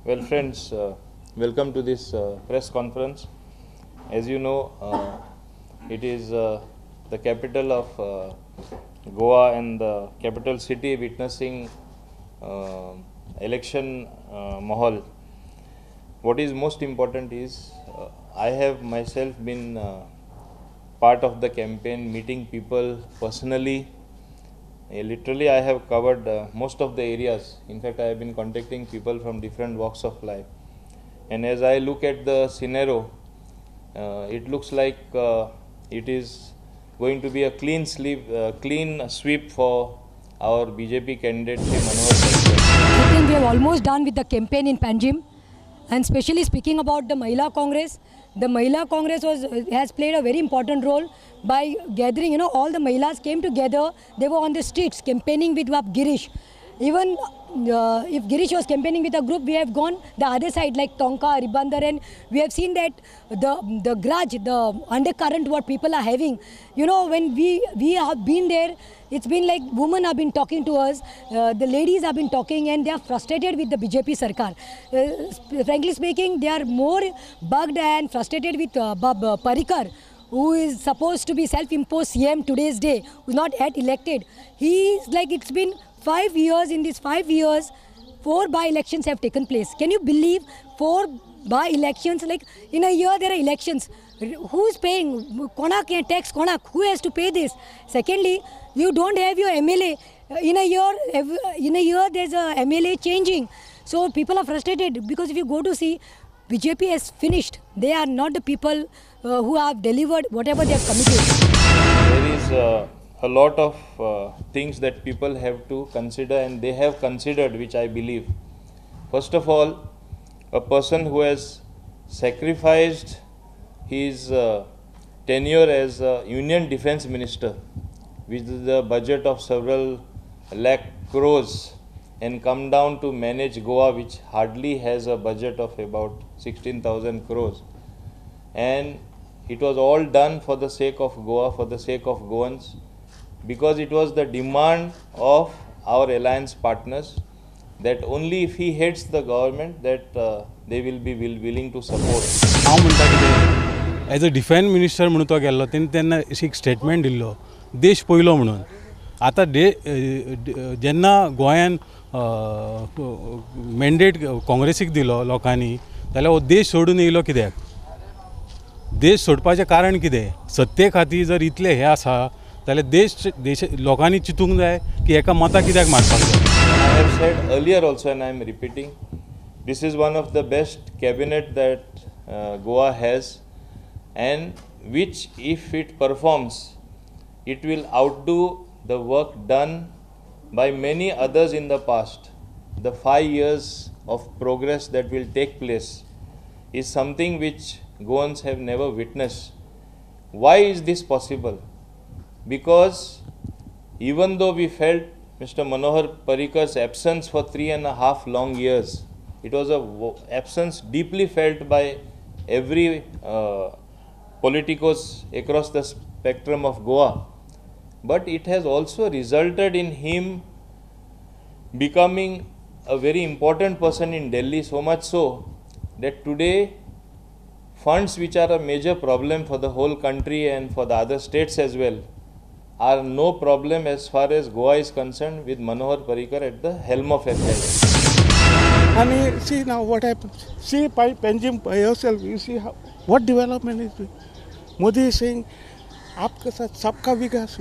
Well, friends, welcome to this press conference. As you know, it is the capital of Goa and the capital city witnessing election mahal. What is most important is I have myself been part of the campaign, meeting people personally. Literally, I have covered most of the areas. In fact, I have been contacting people from different walks of life. And as I look at the scenario, it looks like it is going to be a clean sweep for our BJP candidate, Shri Manohar Parrikar. I think we have almost done with the campaign in Panjim. And especially speaking about the Mahila Congress has played a very important role by gathering, all the Mahilas came together, they were on the streets campaigning with Girish. Even if Girish was campaigning with a group, we have gone the other side like Tonka, Ribandar, and we have seen that the grudge, the undercurrent what people are having. When we have been there, it's been like women have been talking to us, the ladies have been talking, and they are frustrated with the BJP Sarkar. Frankly speaking, they are more bugged and frustrated with Parrikar, who is supposed to be self-imposed CM today's day, who is not yet elected. He is like, it's been 5 years. In these 5 years, 4 by-elections have taken place. Can you believe 4 by-elections? Like in a year there are elections. Who is paying? Konak tax, Konak. Who has to pay this? Secondly, you don't have your MLA. In a year there's a MLA changing. So people are frustrated because if you go to see, BJP has finished. They are not the people who have delivered whatever they have committed. There is a lot of things that people have to consider, and they have considered, which I believe. First of all, a person who has sacrificed his tenure as a Union Defence Minister with the budget of several lakh crores and come down to manage Goa, which hardly has a budget of about 16,000 crores. And it was all done for the sake of Goa, for the sake of Goans, because it was the demand of our alliance partners that only if he heads the government that they will be willing to support. हांव म्हणटा कितें as a defence minister म्हणून तो गेल्लो तेन्ना एक statement दिल्लो देश पयलो म्हणून. आतां जेन्ना गोंयान मॅन्डेट काँग्रेसीक दिलो लोकांनी जाल्यार हो देश सोडून येयलो कित्याक? देश सोडपाचें कारण कितें? सत्ते खातीर जर इतले हे आसा जाल्यार देश लोकांनी चिंतूंक जाय की एका मता कित्याक मारपाक जाय. I have said earlier also, and I am repeating, this is one of the best cabinet that Goa has, and which, if it performs, it will outdo the work done by many others in the past. The 5 years of progress that will take place is something which Goans have never witnessed. Why is this possible? Because even though we felt Mr. Manohar Parrikar's absence for 3.5 long years, it was an absence deeply felt by every politicos across the spectrum of Goa. But it has also resulted in him becoming a very important person in Delhi, so much so that today funds which are a major problem for the whole country and for the other states as well are no problem as far as Goa is concerned with Manohar Parrikar at the helm of affairs. And see now what happens. See by Panjim by yourself, you see what development is doing. Modi is saying, "Aapke saath sabka vikas."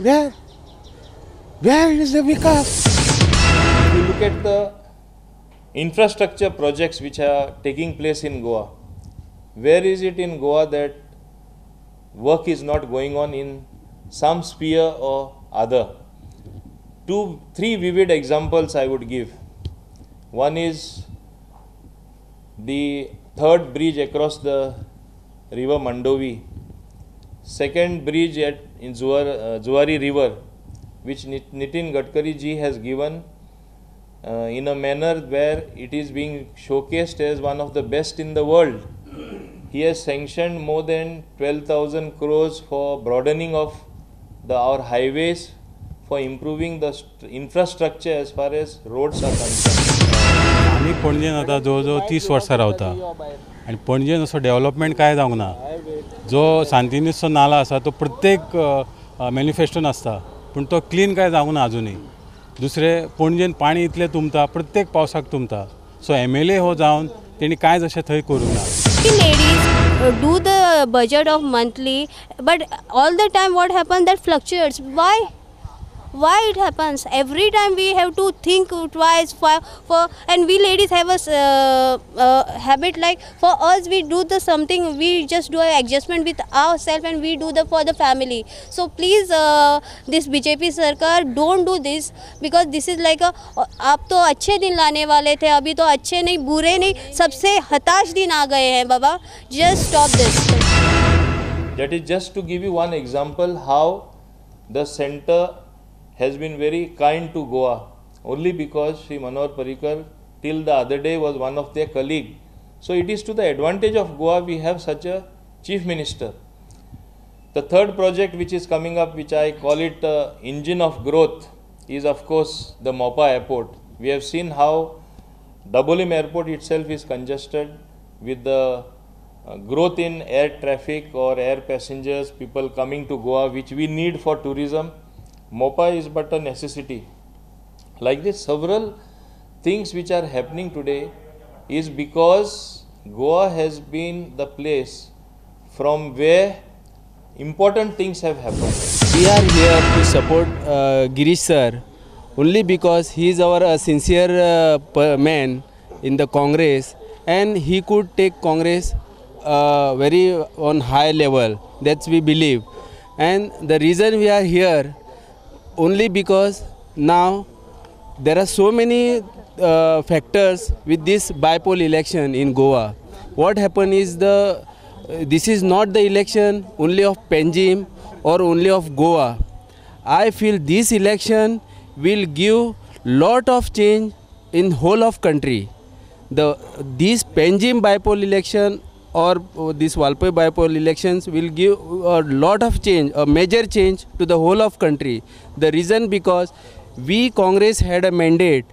Where is the vikas? If you look at the infrastructure projects which are taking place in Goa, where is it in Goa that work is not going on in some sphere or other? 2-3 vivid examples I would give. One is the 3rd bridge across the river Mandovi, 2nd bridge in Zuari river, which Nitin Gadkari ji has given in a manner where it is being showcased as one of the best in the world. He has sanctioned more than 12,000 crores for broadening of our highways, for improving the infrastructure as far as roads are concerned. आम्ही पणजेन आता जवळजवळ 30 वर्सां रावता आणि पणजेन असो development काय जावंक ना. जो सांतिनेजचो नाला आसा तो प्रत्येक मॅनिफेस्टोन आसता पूण तो क्लीन काय जावंक ना अजुनूय. दुसरें पणजेन पाणी इतलें तुंबता प्रत्येक पावसाक तुंबता. सो MLA हो जावन तेणी कांयच अशें थंय करूंक ना. Ladies do the budget of monthly, but all the time what happens, that fluctuates. Why it happens? Every time we have to think twice for and we ladies have a habit, like for us we do the something, we just do an adjustment with ourselves and we do the for the family. So please this BJP sarkar don't do this, because this is like a आप तो अच्छे दिन लाने वाले थे, अभी तो अच्छे नहीं बुरे नहीं सबसे हताश दिन आ गए हैं बाबा. Just stop this. That is just to give you one example how the center has been very kind to Goa, only because Sri Manohar Parrikar till the other day was one of their colleague. So it is to the advantage of Goa we have such a chief minister. The third project which is coming up, which I call it engine of growth, is of course the Mopa airport. We have seen how Dabolim airport itself is congested with the growth in air traffic or air passengers, people coming to Goa, which we need for tourism. Mopa is but a necessity. Like this, several things which are happening today is because Goa has been the place from where important things have happened. We are here to support Girish sir only because he is our sincere man in the Congress, and he could take Congress very on high level. That's we believe, and the reason we are here only because now there are so many factors with this bipole election in Goa. What happened is this is not the election only of Panjim or only of Goa. I feel this election will give lot of change in whole of country. This Panjim bipole election or this Valpai bipole elections will give a lot of change, a major change to the whole of country. The reason because we Congress had a mandate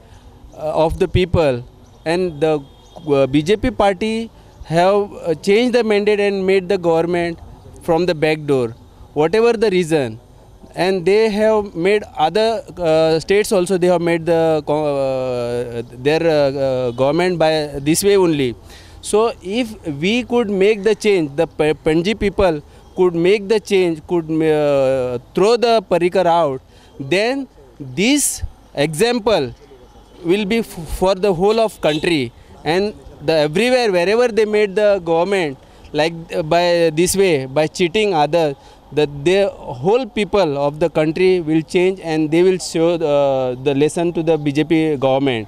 of the people, and the BJP party have changed the mandate and made the government from the back door, whatever the reason. And they have made other states also, they have made their government by this way only. So if we could make the change, the Panji people could make the change, could throw the Parrikar out, then this example will be for the whole of country, and everywhere wherever they made the government like by this way, by cheating others, the whole people of the country will change and they will show the lesson to the BJP government.